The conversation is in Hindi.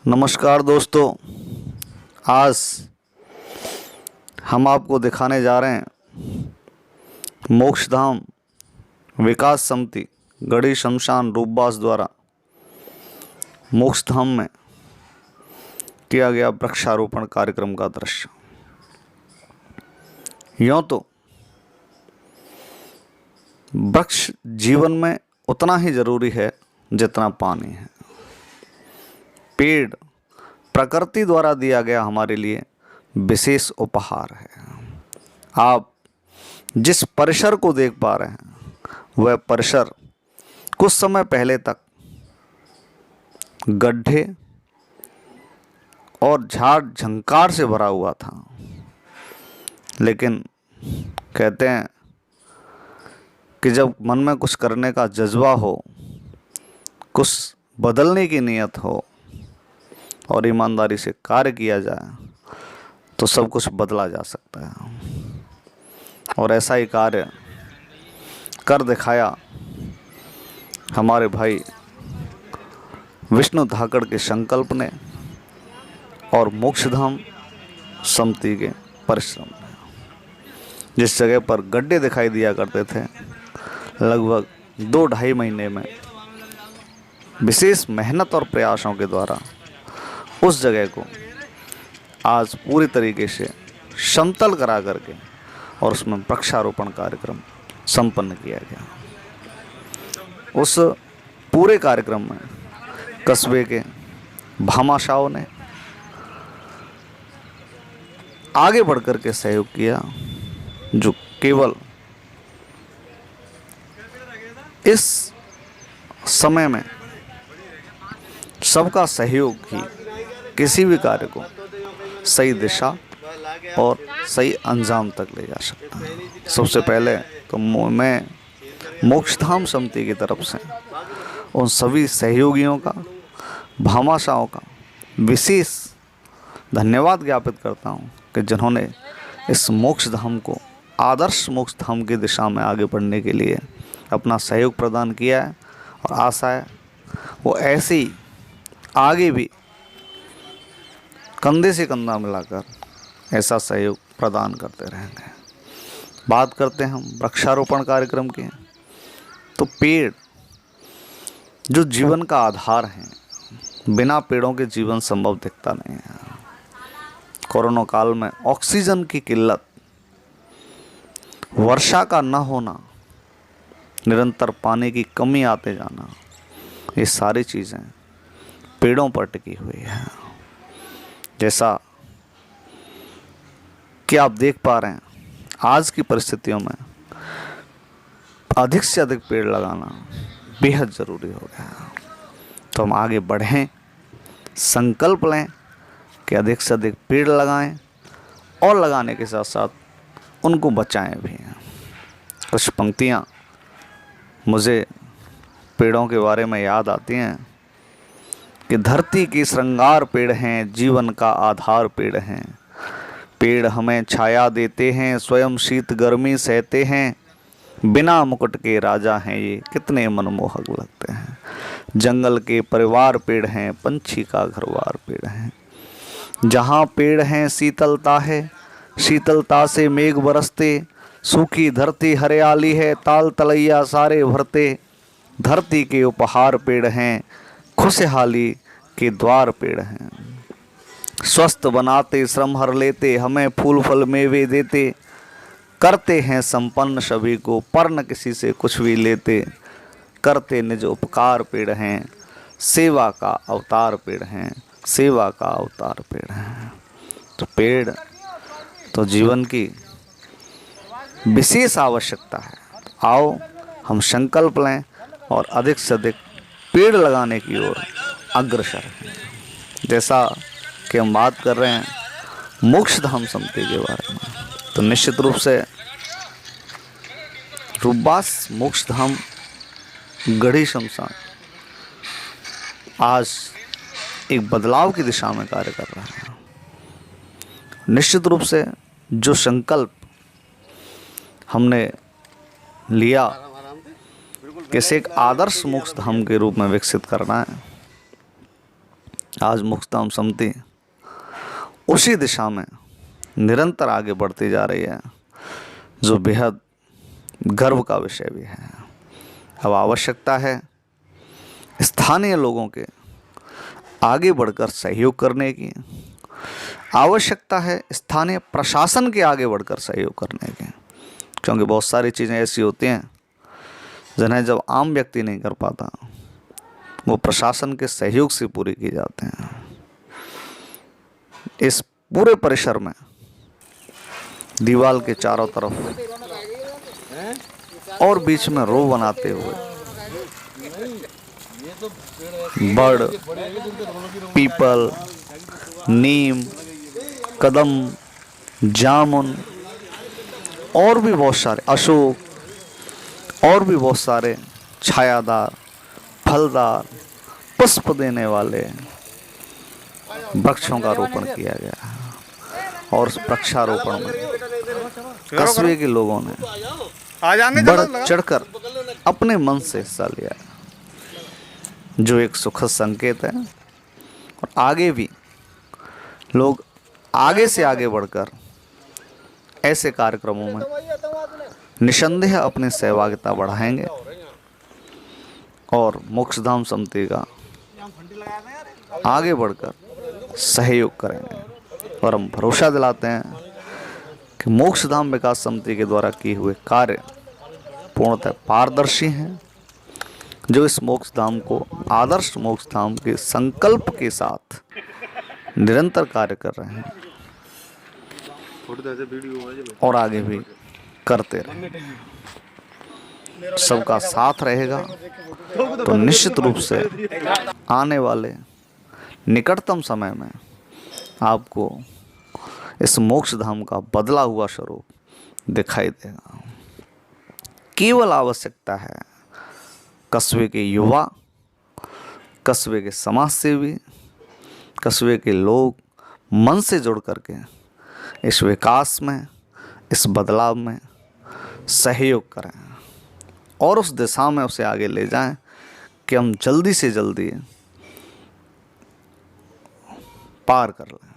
नमस्कार दोस्तों। आज हम आपको दिखाने जा रहे हैं मोक्षधाम विकास समिति गढ़ी शमशान रूपबास द्वारा मोक्षधाम में किया गया वृक्षारोपण कार्यक्रम का दृश्य। यूँ तो वृक्ष जीवन में उतना ही जरूरी है जितना पानी है। पेड़ प्रकृति द्वारा दिया गया हमारे लिए विशेष उपहार है। आप जिस परिसर को देख पा रहे हैं वह परिसर कुछ समय पहले तक गड्ढे और झाड़ झंकार से भरा हुआ था, लेकिन कहते हैं कि जब मन में कुछ करने का जज्बा हो, कुछ बदलने की नीयत हो और ईमानदारी से कार्य किया जाए तो सब कुछ बदला जा सकता है। और ऐसा ही कार्य कर दिखाया हमारे भाई विष्णु धाकड़ के संकल्प ने और मोक्षधाम समिति के परिश्रम ने। जिस जगह पर गड्ढे दिखाई दिया करते थे, लगभग 2-2.5 महीने में विशेष मेहनत और प्रयासों के द्वारा उस जगह को आज पूरी तरीके से समतल करा करके और उसमें वृक्षारोपण कार्यक्रम संपन्न किया गया। उस पूरे कार्यक्रम में कस्बे के भामाशाहों ने आगे बढ़कर के सहयोग किया, जो केवल इस समय में सबका सहयोग ही किसी भी कार्य को सही दिशा और सही अंजाम तक ले जा सकता है। सबसे पहले तो मैं मोक्षधाम समिति की तरफ से उन सभी सहयोगियों का, भामाशाहों का विशेष धन्यवाद ज्ञापित करता हूं कि जिन्होंने इस मोक्षधाम को आदर्श मोक्षधाम की दिशा में आगे बढ़ने के लिए अपना सहयोग प्रदान किया है। और आशा है वो ऐसे ही आगे भी कंधे से कंधा मिलाकर ऐसा सहयोग प्रदान करते रहेंगे। बात करते हैं हम वृक्षारोपण कार्यक्रम की, तो पेड़ जो जीवन का आधार है, बिना पेड़ों के जीवन संभव दिखता नहीं है। कोरोना काल में ऑक्सीजन की किल्लत, वर्षा का न होना, निरंतर पानी की कमी आते जाना, ये सारी चीज़ें पेड़ों पर टिकी हुई है। जैसा कि आप देख पा रहे हैं, आज की परिस्थितियों में अधिक से अधिक पेड़ लगाना बेहद ज़रूरी हो गया है। तो हम आगे बढ़ें, संकल्प लें कि अधिक से अधिक पेड़ लगाएं और लगाने के साथ साथ उनको बचाएं भी। कुछ पंक्तियाँ मुझे पेड़ों के बारे में याद आती हैं कि धरती की श्रृंगार पेड़ हैं, जीवन का आधार पेड़ हैं। पेड़ हमें छाया देते हैं, स्वयं शीत गर्मी सहते हैं। बिना मुकुट के राजा हैं ये, कितने मनमोहक लगते हैं। जंगल के परिवार पेड़ हैं, पंछी का घरवार पेड़ हैं। जहाँ पेड़ हैं शीतलता है, शीतलता से मेघ बरसते। सूखी धरती हरियाली है, ताल तलैया सारे भरते। धरती के उपहार पेड़ हैं, खुशहाली के द्वार पेड़ हैं। स्वस्थ बनाते, श्रम हर लेते, हमें फूल फल मेवे देते। करते हैं संपन्न सभी को, पर न किसी से कुछ भी लेते। करते निज उपकार पेड़ हैं, सेवा का अवतार पेड़ हैं, सेवा का अवतार पेड़ हैं। तो पेड़ तो जीवन की विशेष आवश्यकता है। आओ हम संकल्प लें और अधिक से अधिक पेड़ लगाने की ओर अग्रसर हैं। जैसा कि हम बात कर रहे हैं मोक्षधाम समिति के बारे में, तो निश्चित रूप से रूपबास मोक्षधाम गढ़ी शमशान आज एक बदलाव की दिशा में कार्य कर रहा है। निश्चित रूप से जो संकल्प हमने लिया कि इसे एक आदर्श मोक्षधाम के रूप में विकसित करना है, आज मोक्षधाम समिति उसी दिशा में निरंतर आगे बढ़ती जा रही है, जो बेहद गर्व का विषय भी है। अब आवश्यकता है स्थानीय लोगों के आगे बढ़कर सहयोग करने की, आवश्यकता है स्थानीय प्रशासन के आगे बढ़कर सहयोग करने की, क्योंकि बहुत सारी चीज़ें ऐसी होती हैं जिन्हें जब आम व्यक्ति नहीं कर पाता, वो प्रशासन के सहयोग से पूरी की जाते हैं। इस पूरे परिसर में दीवार के चारों तरफ और बीच में रो बनाते हुए बड़, पीपल, नीम, कदम, जामुन और भी बहुत सारे, अशोक और भी बहुत सारे छायादार, फलदार, पुष्प देने वाले वृक्षों का रोपण किया गया है। और उस वृक्षारोपण में कस्बे के लोगों ने बढ़ चढ़कर अपने मन से हिस्सा लिया, जो एक सुखद संकेत है। और आगे भी लोग आगे से आगे बढ़कर ऐसे कार्यक्रमों में निसंदेह अपनी सहभागिता बढ़ाएंगे और मोक्षधाम समिति का आगे बढ़कर सहयोग करेंगे। और हम भरोसा दिलाते हैं कि मोक्षधाम विकास समिति के द्वारा किए हुए कार्य पूर्णतः पारदर्शी हैं, जो इस मोक्षधाम को आदर्श मोक्षधाम के संकल्प के साथ निरंतर कार्य कर रहे हैं और आगे भी करते रहेंगे। सबका साथ रहेगा तो निश्चित रूप से आने वाले निकटतम समय में आपको इस मोक्षधाम का बदला हुआ स्वरूप दिखाई देगा। केवल आवश्यकता है कस्बे के युवा, कस्बे के समाज सेवी, कस्बे के लोग मन से जुड़ करके इस विकास में, इस बदलाव में सहयोग करें और उस दिशा में उसे आगे ले जाएं कि हम जल्दी से जल्दी पार कर लें।